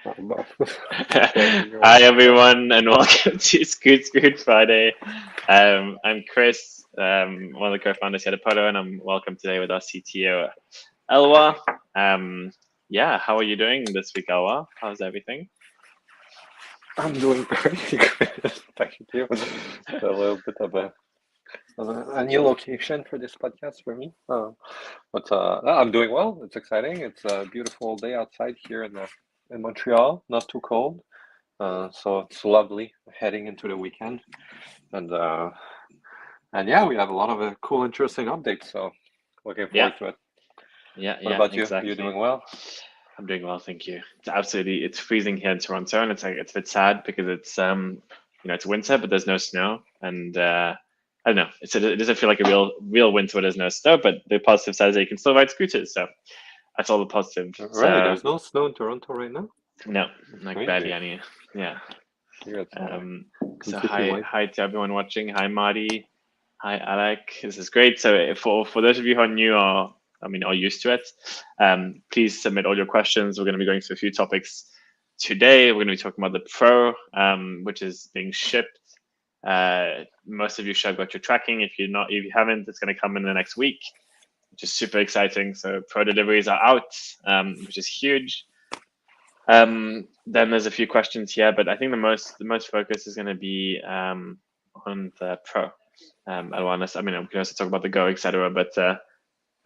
Hi everyone, and welcome to Scoot Friday. I'm Chris, one of the co-founders here at Apollo, and I'm welcome today with our CTO Elwa. Yeah, how are you doing this week, Elwa? How's everything? I'm doing pretty good. Thank you. A little bit of a new location for this podcast for me. But no, I'm doing well. It's exciting. It's a beautiful day outside here in Montreal. Not too cold. So it's lovely heading into the weekend. And uh, and yeah, we have a lot of cool, interesting updates. So looking Yeah, forward to it. What yeah, about you? Are you exactly. doing well? I'm doing well, thank you. It's freezing here in Toronto, and it's a bit sad because it's winter, but there's no snow, and I don't know. It doesn't feel like a real winter where there's no snow, but the positive side is that you can still ride scooters, so that's all the positive. Really? So There's no snow in Toronto right now? no, That's like barely crazy. any. Yeah. Here it's So completely white. hi to everyone watching. Hi Marty. Hi Alec. This is great. So for those of you who are new or are used to it, please submit all your questions. We're going to be going through a few topics today. We're going to be talking about the Pro, which is being shipped. Most of you should have got your tracking. If you haven't, it's going to come in the next week, which is super exciting. So Pro deliveries are out, which is huge. Then there's a few questions here, but I think the most focus is going to be on the Pro. We can also talk about the Go, etc.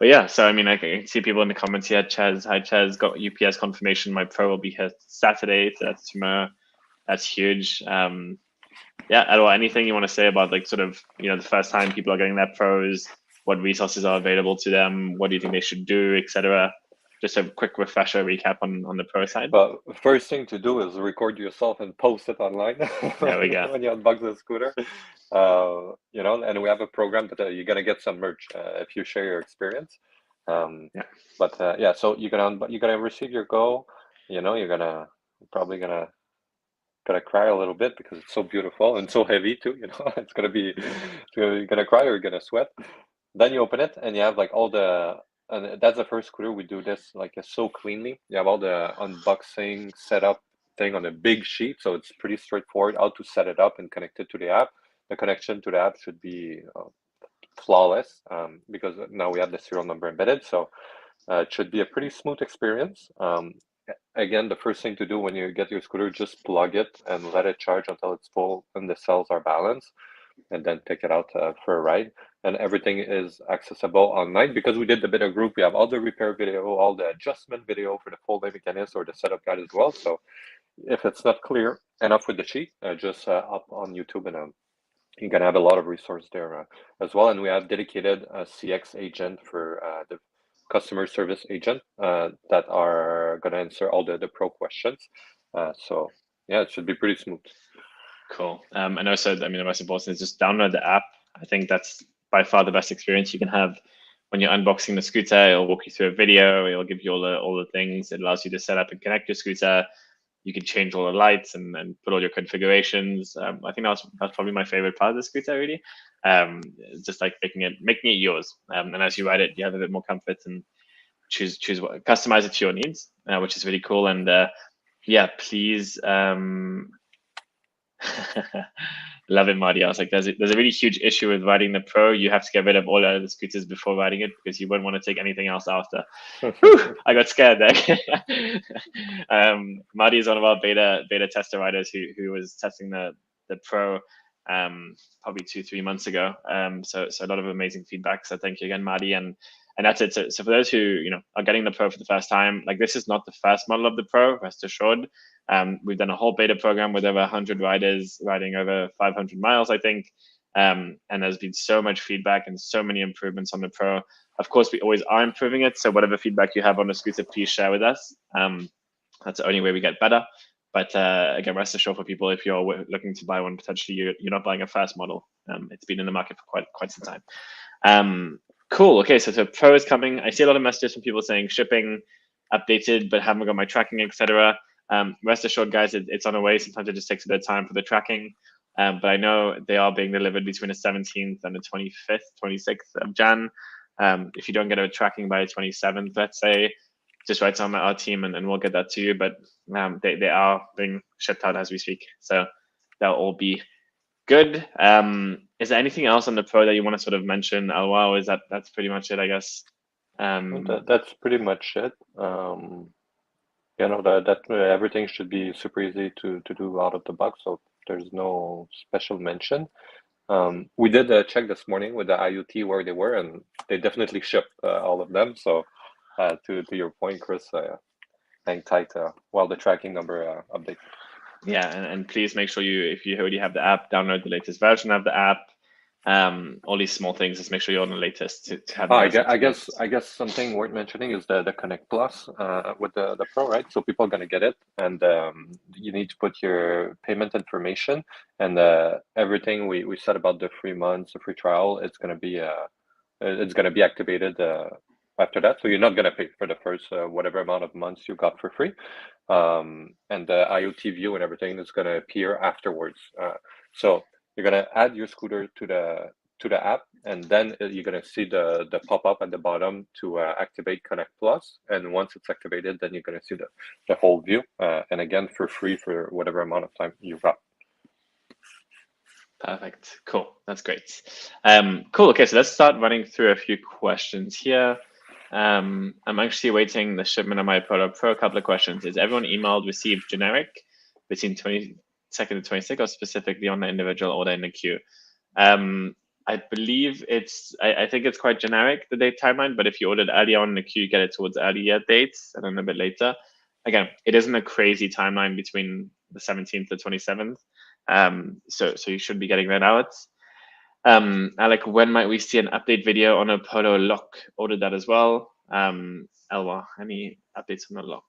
But yeah, so I can see people in the comments here. Chaz, hi Chaz, got UPS confirmation. My Pro will be here Saturday, so that's tomorrow. That's huge. Yeah, Edward, anything you want to say about like sort of the first time people are getting their Pros, what resources are available to them, what do you think they should do, etc. Just a quick refresher recap on the Pro side. But first thing to do is record yourself and post it online There we go. when you unbox the scooter. And we have a program that you're gonna get some merch if you share your experience. Um, Yeah. but yeah, so you're gonna receive your Go. You're probably gonna cry a little bit because it's so beautiful and so heavy too. You're gonna cry or you're gonna sweat. Then you open it and you have like and that's the first scooter we do this like so cleanly. You have all the unboxing setup thing on a big sheet, so it's pretty straightforward how to set it up and connect it to the app. The connection to the app should be flawless because now we have the serial number embedded, so it should be a pretty smooth experience. Again, the first thing to do when you get your scooter, just plug it and let it charge until it's full and the cells are balanced, and then take it out for a ride. And everything is accessible online because we did the beta group. We have all the repair video, all the adjustment video for the folding mechanism or the setup guide as well. So if it's not clear enough with the sheet, just up on YouTube and you're gonna have a lot of resource there as well. And we have dedicated CX agent for the customer service agent that are gonna answer all the pro questions. So yeah, it should be pretty smooth. Cool. And also, the most important is just download the app. I think that's by far the best experience you can have when you're unboxing the scooter. It'll walk you through a video. It'll give you all the things. It allows you to set up and connect your scooter. You can change all the lights and put all your configurations. I think that's probably my favorite part of the scooter, really. Just like making it yours. And as you ride it, you have a bit more comfort and customize it to your needs, which is really cool. And yeah, please. Love it, Marty. I was like, there's a really huge issue with riding the Pro. You have to get rid of all other scooters before riding it because you wouldn't want to take anything else after. Whew, I got scared there. Marty is one of our beta tester riders who was testing the Pro probably 2-3 months ago. So a lot of amazing feedback. So thank you again, Marty. And that's it. So for those who are getting the Pro for the first time, like this is not the first model of the Pro. Rest assured. We've done a whole beta program with over 100 riders riding over 500 miles, I think. And there's been so much feedback and so many improvements on the Pro. Of course, we always are improving it. So whatever feedback you have on the scooter, please share with us. That's the only way we get better. But again, rest assured for people, if you're looking to buy one, potentially you're not buying a first model. It's been in the market for quite some time. Cool. Okay, so Pro is coming. I see a lot of messages from people saying shipping updated, but haven't got my tracking, etc. Rest assured, guys, it's on the way. Sometimes it just takes a bit of time for the tracking, but I know they are being delivered between the 17th and the 25th, 26th of Jan. If you don't get a tracking by the 27th, let's say, just write some our team and we'll get that to you. But they are being shipped out as we speak, so they'll all be good. Is there anything else on the Pro that you want to sort of mention, Elwha, or is that's pretty much it, I guess? That's pretty much it. That everything should be super easy to do out of the box, so there's no special mention. We did check this morning with the IoT where they were, and they definitely shipped all of them. So to your point, Chris, hang tight while the tracking number update. Yeah, and please make sure if you already have the app, download the latest version of the app. All these small things, just make sure you're on the latest to have. I guess something worth mentioning is the Connect Plus with the Pro, right? So people are gonna get it, and you need to put your payment information and everything we said about the 3 months, the free trial. It's gonna be activated after that. So you're not gonna pay for the first whatever amount of months you got for free, and the IoT view and everything is gonna appear afterwards. So you're gonna add your scooter to the app, and then you're gonna see the pop-up at the bottom to activate Connect Plus. And once it's activated, then you're gonna see the whole view, and again for free for whatever amount of time you've got. Perfect. Cool. That's great. Cool. Okay, so let's start running through a few questions here. I'm actually waiting the shipment of my Polo Pro. A couple of questions. Is everyone emailed received generic between 22nd to 26th, or specifically on the individual order in the queue? I believe I think it's quite generic, the date timeline, but if you ordered early on in the queue, you get it towards earlier dates and then a bit later. Again, it isn't a crazy timeline between the 17th to 27th. So you should be getting that out. Alec, when might we see an update video on a Polo lock? Ordered that as well. Elwha, any updates on the lock?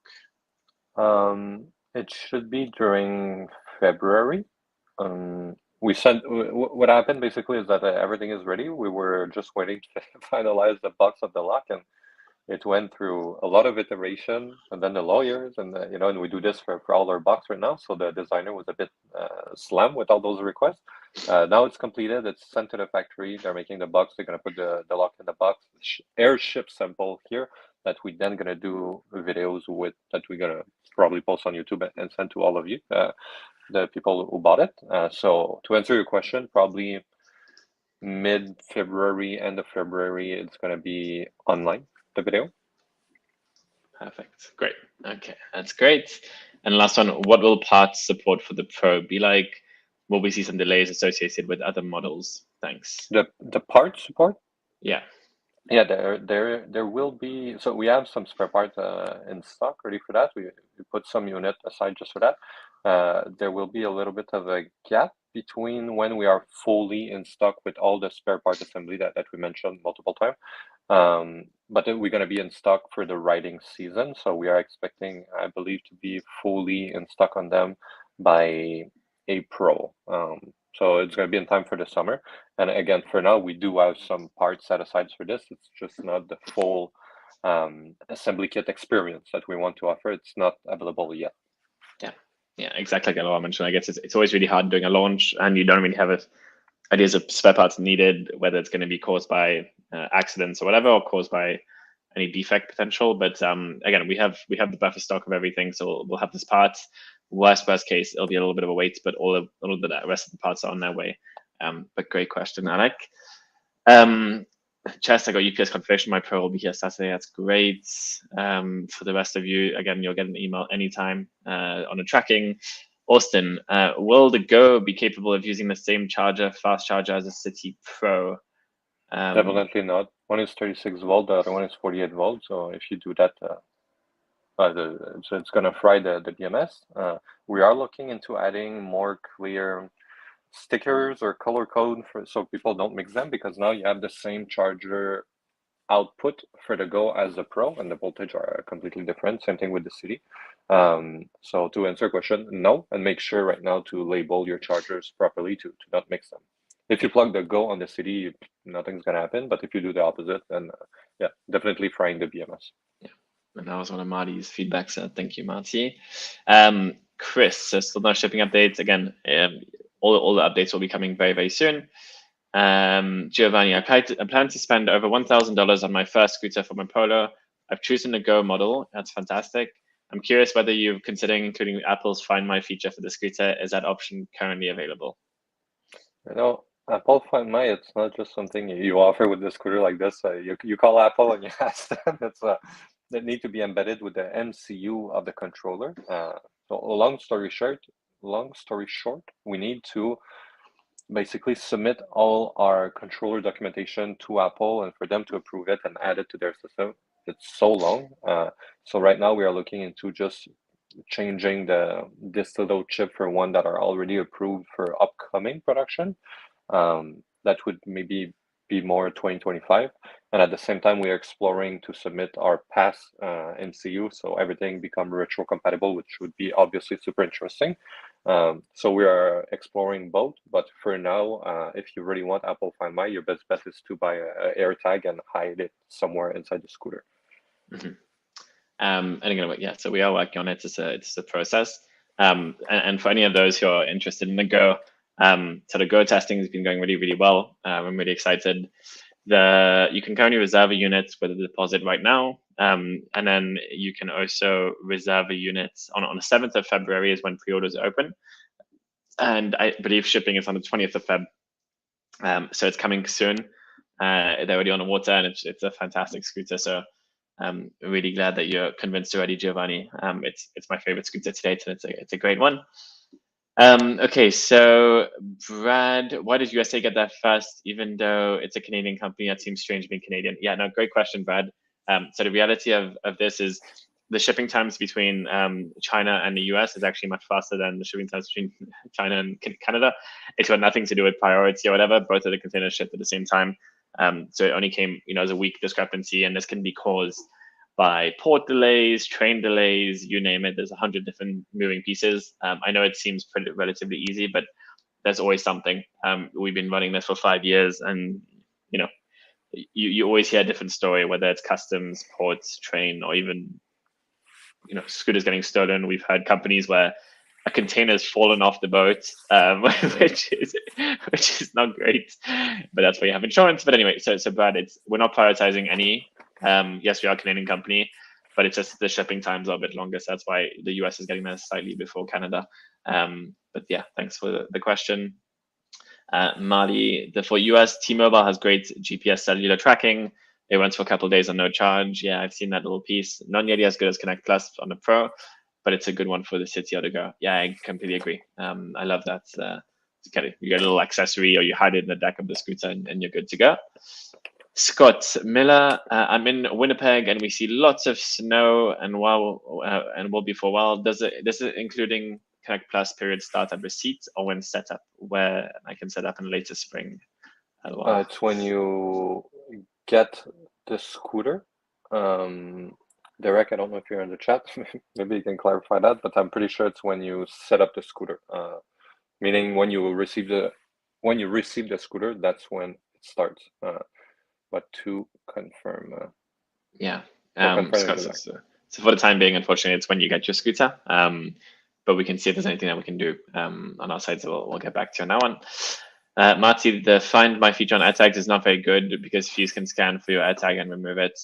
It should be during February. We sent what happened basically is that everything is ready. We were just waiting to finalize the box of the lock, and it went through a lot of iteration, and then the lawyers, and and we do this for all our box right now. So the designer was a bit slammed with all those requests. Now it's completed. It's sent to the factory. They're making the box. They're gonna put the lock in the box. Airship sample here that we then gonna do videos with, that we're gonna probably post on YouTube and send to all of you, the people who bought it. So to answer your question, probably mid-February, end of February, it's gonna be online, the video. Perfect. Great. Okay, that's great. And last one, what will parts support for the Pro be like? Will we see some delays associated with other models? Thanks. The part support? Yeah. Yeah, there will be. So we have some spare parts in stock ready for that. We put some unit aside just for that. There will be a little bit of a gap between when we are fully in stock with all the spare part assembly that we mentioned multiple times. But then we're going to be in stock for the riding season. So we are expecting, I believe, to be fully in stock on them by April. So it's going to be in time for the summer. And again, for now, we do have some parts set aside for this. It's just not the full assembly kit experience that we want to offer. It's not available yet. Yeah, exactly like I mentioned. I guess it's always really hard doing a launch, and you don't really have ideas of spare parts needed, whether it's going to be caused by accidents or whatever, or caused by any defect potential. But again, we have the buffer stock of everything, so we'll have this part. Worst case, it'll be a little bit of a wait, but all of the rest of the parts are on their way. But great question, Alec. Chess, I got UPS confirmation. My Pro will be here Saturday. That's great. For the rest of you, again, you'll get an email anytime on the tracking. Austin, will the Go be capable of using the same fast charger as a City Pro? Definitely not. One is 36 volt, the other one is 48 volts. So if you do that, so it's going to fry the BMS. We are looking into adding more clear stickers or color code so people don't mix them, because now you have the same charger output for the Go as the Pro, and the voltage are completely different. Same thing with the City. So to answer your question, no, and make sure right now to label your chargers properly to not mix them. If you plug the Go on the City, nothing's gonna happen. But if you do the opposite, then yeah, definitely frying the BMS. Yeah, and that was one of Marty's feedbacks. Thank you, Marty. Chris, so still no shipping updates. Again, all the updates will be coming very, very soon. Giovanni, I plan to spend over $1,000 on my first scooter for my Polo. I've chosen the Go model. That's fantastic. I'm curious whether you're considering including Apple's Find My feature for the scooter. Is that option currently available? You know, Apple Find My, it's not just something you offer with the scooter like this. You call Apple and you ask them. That need to be embedded with the MCU of the controller. So long story short, we need to basically submit all our controller documentation to Apple and for them to approve it and add it to their system. It's so long. So right now we are looking into just changing the distilled chip for one that are already approved for upcoming production. That would maybe be more 2025. And at the same time, we are exploring to submit our past MCU, so everything become retro compatible, which would be obviously super interesting. So we are exploring both, but for now, if you really want Apple Find My, your best bet is to buy a AirTag and hide it somewhere inside the scooter. Mm-hmm. And again, yeah, so we are working on it. It's a process. And for any of those who are interested in the Go, so the Go testing has been going really, really well. I'm really excited. You can currently reserve a unit with a deposit right now. And then you can also reserve a unit on the 7th of February is when pre-orders open. And I believe shipping is on the 20th of Feb. So it's coming soon. They're already on the water, and it's a fantastic scooter. So I'm really glad that you're convinced already, Giovanni. It's my favorite scooter to date, and it's a great one. Okay, so Brad, why did USA get there first, even though it's a Canadian company? That seems strange being Canadian. Yeah, no, great question, Brad. So the reality of this is the shipping times between China and the US is actually much faster than the shipping times between China and Canada. It's got nothing to do with priority or whatever. Both of the containers shipped at the same time. So it only came, as a week discrepancy, and this can be caused by port delays, train delays, you name it. There's 100 different moving pieces. I know it seems relatively easy, but there's always something. We've been running this for 5 years, and you always hear a different story, whether it's customs, ports, train, or even scooters getting stolen. We've heard companies where a container's fallen off the boat, which is not great, but that's why you have insurance. But anyway, so Brad, we're not prioritizing any. Yes, we are a Canadian company, but it's just the shipping times are a bit longer, so that's why the US is getting there slightly before Canada. But yeah, thanks for the question. Mali, for US, T-Mobile has great GPS cellular tracking. It runs for a couple of days on no charge. Yeah, I've seen that little piece. Not nearly as good as Connect Plus on the Pro, but it's a good one for the city or to go. Yeah, I completely agree. I love that. You get a little accessory, or you hide it in the deck of the scooter, and you're good to go. Scott Miller, I'm in Winnipeg, and we see lots of snow, and will be for a while. This is including Connect Plus period start at receipt, or when set up, where I can set up in later spring as well? It's when you get the scooter. Derek, I don't know if you're in the chat. Maybe you can clarify that, but I'm pretty sure it's when you set up the scooter. Meaning when you receive the scooter, that's when it starts. But to confirm. Yeah. So for the time being, unfortunately, it's when you get your scooter. But we can see if there's anything that we can do on our side. So we'll get back to you on that one. Marty, the Find My feature on AirTags is not very good because Fuse can scan for your AirTag and remove it.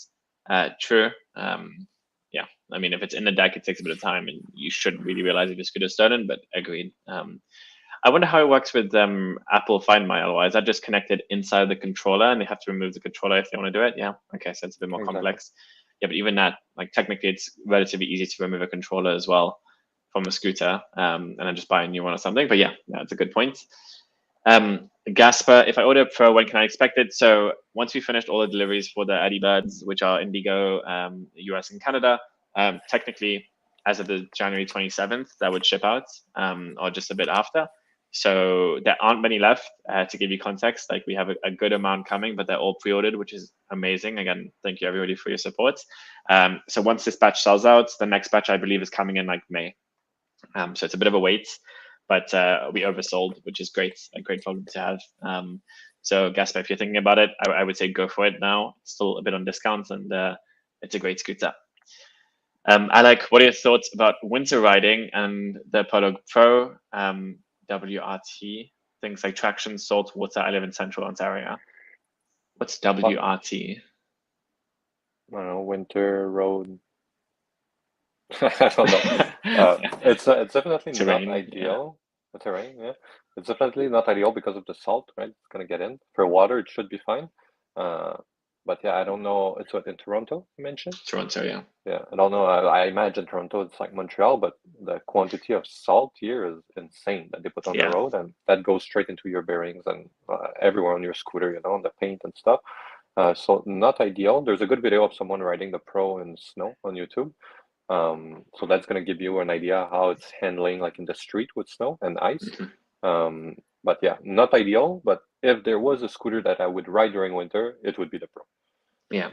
True. Yeah. I mean, if it's in the deck, it takes a bit of time, and you shouldn't really realize if your scooter's stolen. But agreed. I wonder how it works with Apple Find My. Otherwise, that just connected inside the controller, and they have to remove the controller if they want to do it. Yeah. Okay, so it's a bit more complex. Yeah, but even that, technically, it's relatively easy to remove a controller as well from a scooter, and then just buy a new one or something. But yeah, that's a good point. Gasper, if I order a Pro, when can I expect it? So once we finished all the deliveries for the Adibirds, which are Indigo, US and Canada, technically, as of the January 27th, that would ship out, or just a bit after. So there aren't many left. To give you context, we have a good amount coming, but they're all pre-ordered, which is amazing. Again, thank you everybody for your support. So once this batch sells out, the next batch I believe is coming in May. So it's a bit of a wait, but we oversold, which is great, a great problem to have. So Gasper, if you're thinking about it, I would say go for it now. It's still a bit on discount, and it's a great scooter. Alec, what are your thoughts about winter riding and the Prologue Pro? WRT, things like traction, salt water. I live in central Ontario. What's WRT? I don't know, winter road. I don't know. It's definitely not Terrain, yeah. ideal. The terrain, yeah. It's definitely not ideal because of the salt, right? It's gonna get in. For water, it should be fine. Uh, but yeah, I don't know. It's what in Toronto you mentioned? Toronto, yeah. Yeah, I don't know. I imagine Toronto it's like Montreal, but the quantity of salt here is insane that they put on the Yeah. road, and that goes straight into your bearings and everywhere on your scooter, you know, the paint and stuff. So not ideal. There's a good video of someone riding the Pro in snow on YouTube. So that's gonna give you an idea how it's handling like in the street with snow and ice. Mhm. But yeah, not ideal. But if there was a scooter that I would ride during winter, it would be the Pro. Yeah.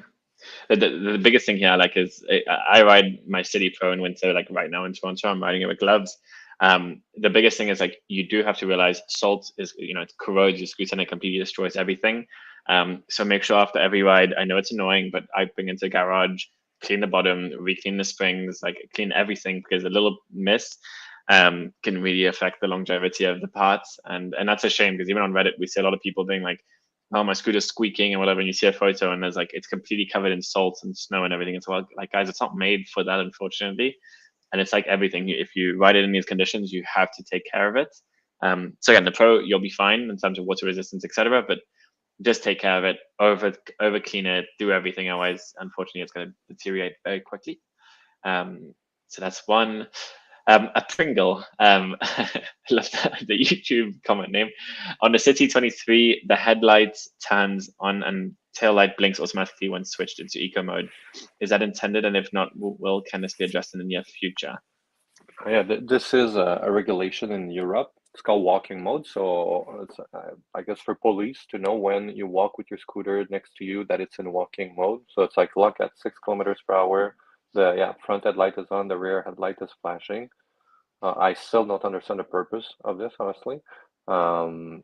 The biggest thing here, like, is I ride my City Pro in winter. Like right now in Toronto, I'm riding it with gloves. The biggest thing is, like, you do have to realize salt is, it corrodes your scooter and it completely destroys everything. So make sure after every ride, I know it's annoying, but I bring it into the garage, clean the bottom, re-clean the springs, like clean everything, because a little miss can really affect the longevity of the parts. And that's a shame, because even on Reddit, we see a lot of people being like, oh, my scooter's squeaking and whatever, and you see a photo and there's like, it's completely covered in salt and snow and everything. It's like, guys, it's not made for that, unfortunately. And it's like everything. If you ride it in these conditions, you have to take care of it. So again, the Pro, you'll be fine in terms of water resistance, etc. But just take care of it, over clean it, do everything. Otherwise, unfortunately, it's going to deteriorate very quickly. So that's one. A Pringle. I love the YouTube comment name. On the City 23, the headlight turns on and tail light blinks automatically when switched into eco mode. Is that intended? And if not, can this be addressed in the near future? Yeah, this is a regulation in Europe. It's called walking mode. So it's, I guess, for police to know when you walk with your scooter next to you that it's in walking mode. So it's like look at 6 kilometers per hour. The front headlight is on, the rear headlight is flashing. I still don't understand the purpose of this, honestly. Um,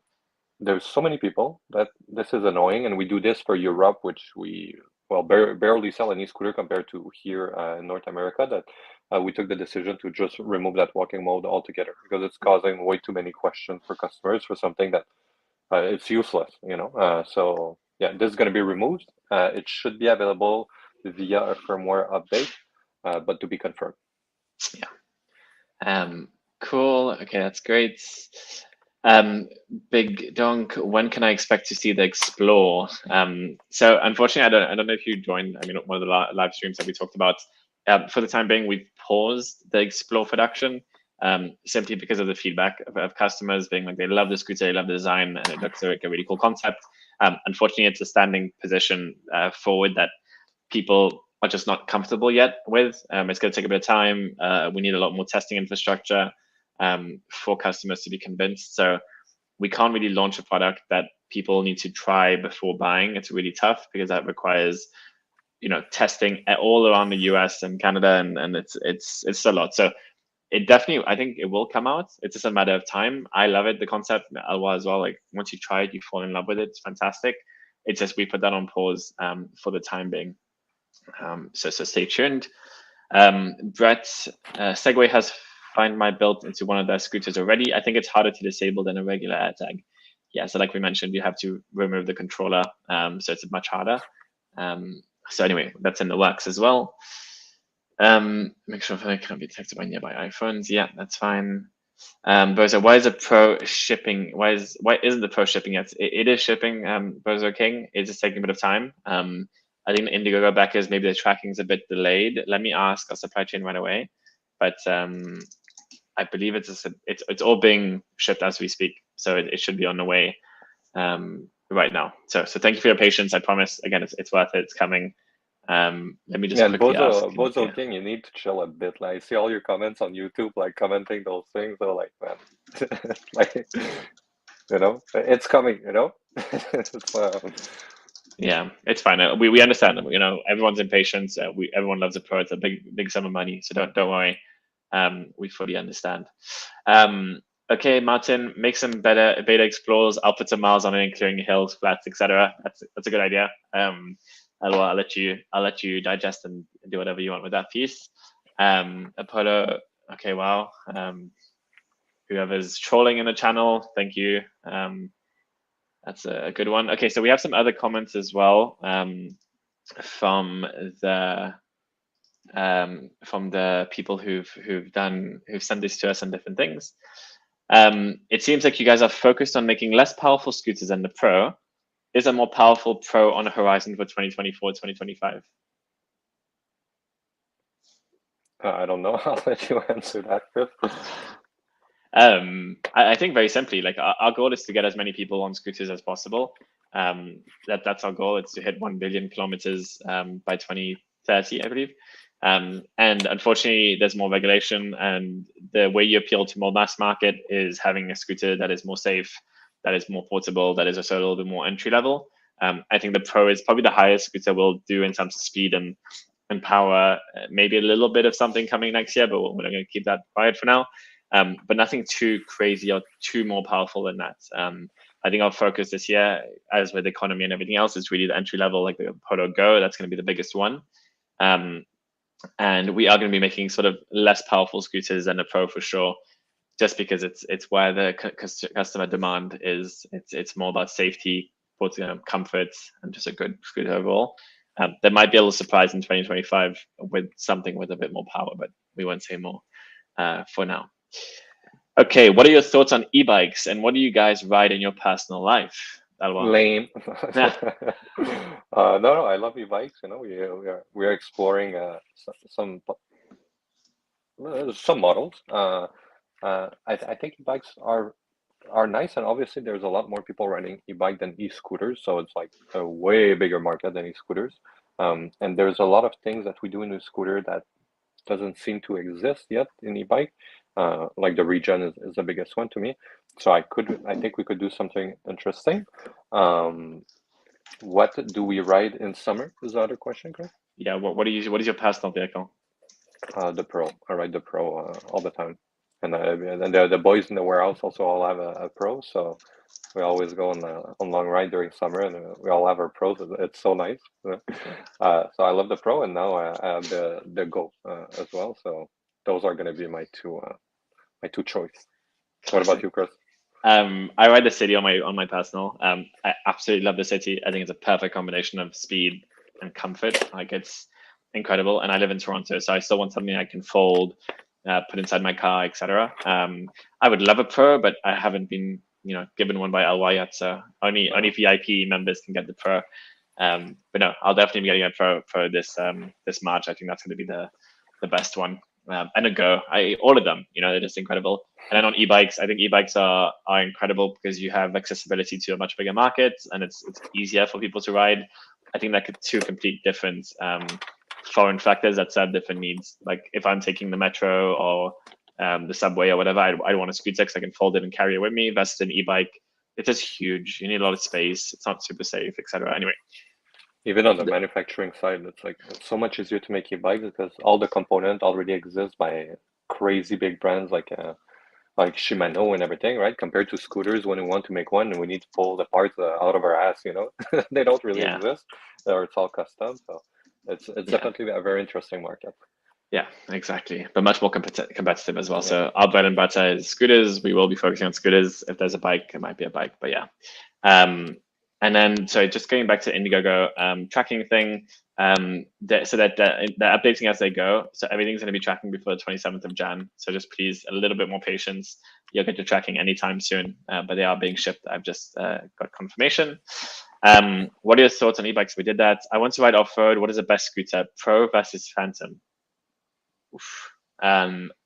there's so many people that this is annoying, and we do this for Europe, which we barely sell any scooter compared to here in North America. That we took the decision to just remove that walking mode altogether because it's causing way too many questions for customers for something that it's useless, you know. So yeah, this is going to be removed. It should be available via a firmware update, but to be confirmed. Yeah. Cool. Okay, that's great. Big Donk, when can I expect to see the Explore? So unfortunately, I don't know if you joined. I mean, one of the live streams that we talked about. For the time being, we've paused the Explore production, simply because of the feedback of customers being like, they love the scooter, they love the design, and it looks like a really cool concept. Unfortunately, it's a standing position forward that people are just not comfortable yet with. It's going to take a bit of time. We need a lot more testing infrastructure for customers to be convinced. So we can't really launch a product that people need to try before buying. It's really tough because that requires, testing all around the US and Canada, and it's a lot. So it definitely, I think it will come out. It's just a matter of time. I love it, the concept, Elwa as well. Like, once you try it, you fall in love with it. It's fantastic. It's just we put that on pause for the time being. So stay tuned. Brett, Segway has Find My built into one of their scooters already. I think it's harder to disable than a regular AirTag. Yeah, so like we mentioned, you have to remove the controller, so it's much harder. So anyway, that's in the works as well. Make sure that it cannot be detected by nearby iPhones. Yeah, that's fine. Bozo, why is the Pro shipping? Why isn't the Pro shipping yet? It is shipping, Bozo King. It's just taking a bit of time. I think the Indiegogo backers, maybe the tracking is a bit delayed. Let me ask our supply chain right away. But I believe it's all being shipped as we speak, so it should be on the way right now. So thank you for your patience. I promise. Again, it's worth it. It's coming. Let me just Yeah, and quickly ask. Bozo King, you need to chill a bit. Like, I see all your comments on YouTube, like commenting those things. They're like, man, like, it's coming. It's, Yeah, it's fine. We understand. Everyone's impatient. Everyone loves a Pro. It's a big sum of money. So don't worry. We fully understand. Okay, Martin, make some better beta explores. I'll put some miles on it, clearing hills, flats, etc. That's a good idea. I'll let you digest and do whatever you want with that piece. Apollo. Okay, wow. Whoever's trolling in the channel, thank you. That's a good one. Okay, so we have some other comments as well. from the people who've sent this to us on different things. It seems like you guys are focused on making less powerful scooters than the Pro. Is a more powerful Pro on the horizon for 2024, 2025? I don't know. I'll let you answer that, Chris. I think very simply, like our goal is to get as many people on scooters as possible. That's our goal. It's to hit 1 billion kilometers by 2030, I believe. And unfortunately, there's more regulation, and the way you appeal to more mass market is having a scooter that is more safe, that is more portable, that is also a little bit more entry level. I think the Pro is probably the highest scooter we'll do in terms of speed and power. Maybe a little bit of something coming next year, but we're going to keep that quiet for now. But nothing too crazy or too more powerful than that. I think our focus this year, as with economy and everything else, is really the entry level, like the Polo Go. That's going to be the biggest one. And we are going to be making sort of less powerful scooters than the Pro for sure, just because it's where the customer demand is. It's more about safety, comfort, and just a good scooter overall. There might be a little surprise in 2025 with something with a bit more power, but we won't say more for now. Okay, what are your thoughts on e-bikes, and what do you guys ride in your personal life? Lame. No, I love e-bikes. You know, we are exploring some models. I think e-bikes are nice, and obviously there's a lot more people riding e-bike than e-scooters, so it's like a way bigger market than e-scooters. And there's a lot of things that we do in a scooter that doesn't seem to exist yet in e-bike. Like the regen is the biggest one to me. So I think we could do something interesting. What do we ride in summer is the other question, Chris? Yeah, what is your personal vehicle? The Pro. I ride the Pro all the time. And the boys in the warehouse also all have a Pro, so we always go on long ride during summer, and we all have our Pros. It's so nice. So I love the Pro, and now I have the Go as well. So those are going to be my two choice. What about you, Chris? I ride the City on my personal. I absolutely love the City. I think it's a perfect combination of speed and comfort. Like, it's incredible. And I live in Toronto, so I still want something I can fold, put inside my car, etc. I would love a Pro, but I haven't been given one by LY yet, so only VIP members can get the Pro. But no, I'll definitely be getting a Pro this March. I think that's going to be the best one. And a Go. All of them, they're just incredible. And then on e-bikes, I think e-bikes are incredible because you have accessibility to a much bigger market, and it's easier for people to ride. I think that could two complete different foreign factors that serve different needs. Like if I'm taking the metro or the subway or whatever, I want a scooter because I can fold it and carry it with me. Versus an e-bike, it's just huge. You need a lot of space. It's not super safe, etc. Anyway. Even on the manufacturing side, it's so much easier to make e-bikes because all the components already exist by crazy big brands like Shimano and everything, right? Compared to scooters, when we want to make one, and we need to pull the parts out of our ass, they don't really exist, or it's all custom. So it's definitely a very interesting market. Yeah, exactly, but much more competitive as well. Yeah. So our bread and butter is scooters. We will be focusing on scooters. If there's a bike, it might be a bike, but yeah. And then, so just going back to Indiegogo tracking thing, so that they're updating as they go. So everything's going to be tracking before the 27th of Jan. So just please, a little bit more patience. You'll get your tracking anytime soon, but they are being shipped. I've just got confirmation. What are your thoughts on e-bikes? We did that. I want to ride off-road. What is the best scooter? Pro versus Phantom? Oof.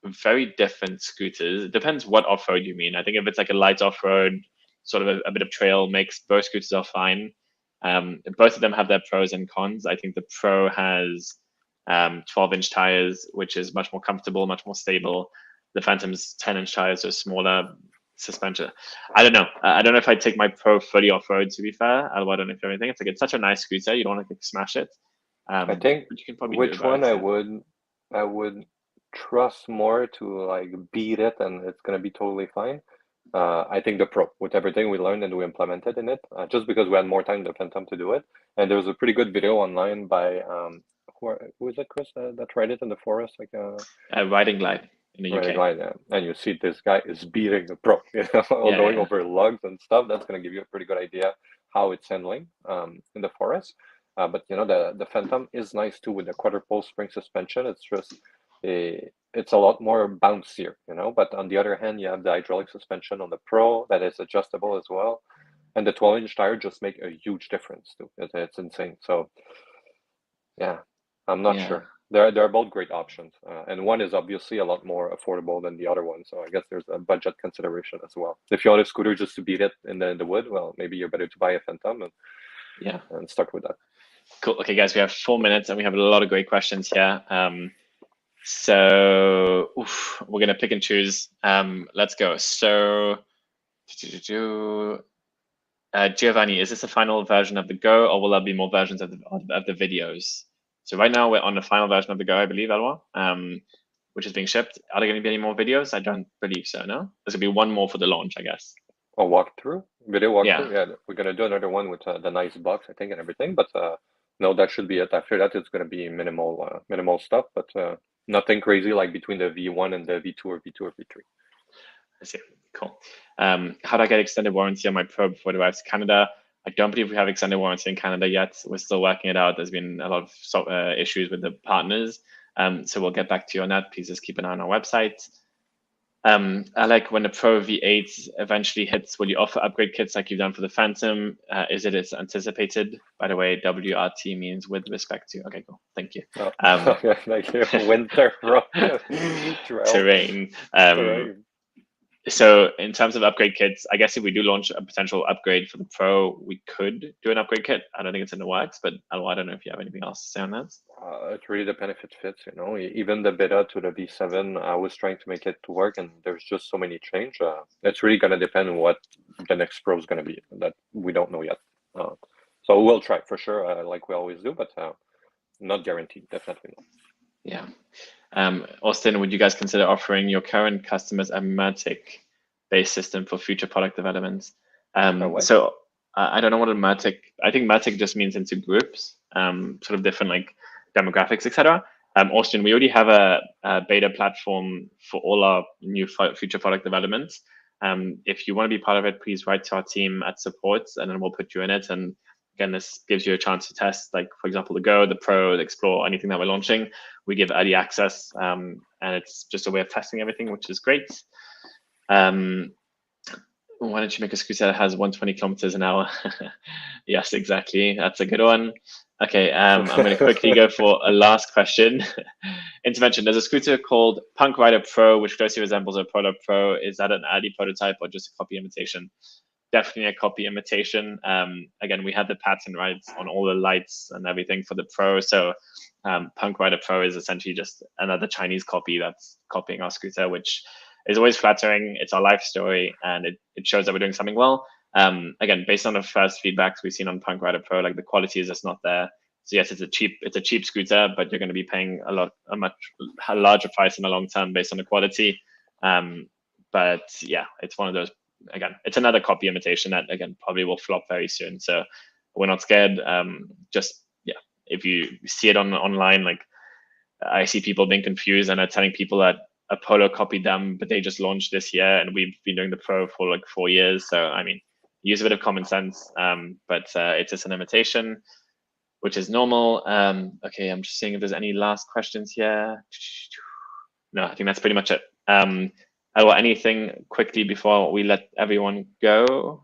Very different scooters. It depends what off-road you mean. I think if it's like a light off-road, sort of a bit of trail mix, both scooters are fine. Both of them have their pros and cons. I think the Pro has 12-inch tires, which is much more comfortable, much more stable. The Phantom's 10-inch tires are smaller, suspension. I don't know. I don't know if I'd take my Pro fully off-road, to be fair. I don't know if everything. It's such a nice scooter. You don't want to smash it. I think you can probably which one I would trust more to like beat it, and it's gonna be totally fine. I think the Pro, with everything we learned and we implemented in it, just because we had more time than Phantom to do it. And there was a pretty good video online by who is it, Chris, that tried it in the forest, like Riding Glide in the UK. Riding Glide, yeah. And you see this guy is beating the Pro, going over logs and stuff. That's going to give you a pretty good idea how it's handling in the forest. But you know, the Phantom is nice too with the quadruple spring suspension. It's just it's a lot more bouncier, you know. But on the other hand, you have the hydraulic suspension on the Pro that is adjustable as well, and the 12-inch tire just make a huge difference too. It's insane. So yeah, I'm not Yeah. sure. They're both great options, and one is obviously a lot more affordable than the other one. So I guess there's a budget consideration as well. If you want a scooter just to beat it in the wood, well, maybe you're better to buy a Phantom Yeah. and stuck with that. Cool. Okay, guys, we have 4 minutes and we have a lot of great questions here. So we're gonna pick and choose. Let's go. So Giovanni, is this the final version of the Go, or will there be more versions of the videos? So right now we're on the final version of the Go, I believe, Eloi, which is being shipped. Are there going to be any more videos? I don't believe so. No, there's gonna be one more for the launch, I guess. A walkthrough, video walkthrough. Yeah, we're gonna do another one with the nice box, I think, and everything. But no, that should be it. After that, it's gonna be minimal stuff, but nothing crazy like between the V1 and the V2 or V2 or V3. I see. Cool. How do I get extended warranty on my Pro before it arrives to Canada? I don't believe we have extended warranty in Canada yet. We're still working it out. There's been a lot of issues with the partners. So we'll get back to you on that. Please just keep an eye on our website. I like when the Pro V8 eventually hits, will you offer upgrade kits like you've done for the Phantom? Is it as anticipated? By the way, WRT means with respect to. Okay, cool. Thank you. Okay, thank you. Winter rock terrain. So in terms of upgrade kits, I guess if we do launch a potential upgrade for the Pro, we could do an upgrade kit. I don't think it's in the works, but I don't know if you have anything else to say on that. It really depends if it fits, you know. Even the beta to the V7, I was trying to make it to work, and there's just so many change. It's really gonna depend on what the next Pro is gonna be. That we don't know yet. So we'll try for sure, like we always do, but not guaranteed. Definitely not. Yeah. Austin, would you guys consider offering your current customers a Matic-based system for future product developments? So I don't know what a Matic. I think Matic just means into groups, sort of different like demographics, etc. Austin, we already have a beta platform for all our new future product developments. If you want to be part of it, please write to our team at support, and then we'll put you in it. And again, this gives you a chance to test, like, for example, the Go, the Pro, the Explore, anything that we're launching. We give early access, and it's just a way of testing everything, which is great. Why don't you make a scooter that has 120 kilometers an hour? Yes, exactly. That's a good one. Okay, I'm going to quickly go for a last question. Intervention. There's a scooter called Punk Rider Pro, which closely resembles a Polo Pro. Is that an early prototype or just a copy imitation? Definitely a copy imitation. Again, we had the patent rights on all the lights and everything for the Pro. So Punk Rider Pro is essentially just another Chinese copy that's copying our scooter, which is always flattering. It's our life story, and it shows that we're doing something well. Again, based on the first feedbacks we've seen on Punk Rider Pro, like the quality is just not there. So yes, it's a cheap scooter, but you're going to be paying a much larger price in the long term based on the quality. But yeah, it's one of those. Again, it's another copy imitation that again probably will flop very soon. So we're not scared. Just yeah, if you see it online, like I see people being confused and are telling people that Apollo copied them, but they just launched this year, and we've been doing the Pro for like 4 years. So I mean, use a bit of common sense. But it's just an imitation, which is normal. Okay, I'm just seeing if there's any last questions here. No, I think that's pretty much it. Anything quickly before we let everyone go?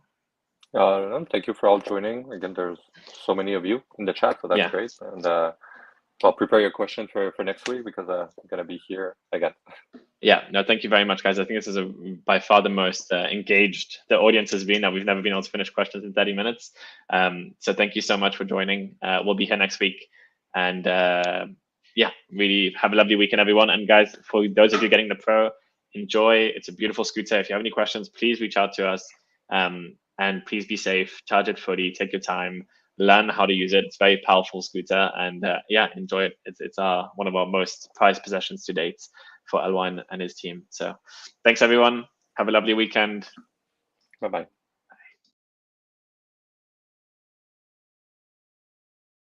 Thank you for all joining. Again, there's so many of you in the chat, so that's great. And I'll prepare your question for next week because I'm gonna be here again. Yeah, no, thank you very much, guys. I think this is by far the most engaged the audience has been. That we've never been able to finish questions in 30 minutes. So thank you so much for joining. We'll be here next week, and yeah, really have a lovely weekend, everyone. And guys, for those of you getting the Pro, enjoy. It's a beautiful scooter. If you have any questions, please reach out to us. And please be safe. Charge it fully. Take your time. Learn how to use it. It's a very powerful scooter, and yeah, enjoy it. It's one of our most prized possessions to date for Eloi and his team. So thanks, everyone. Have a lovely weekend. Bye-bye.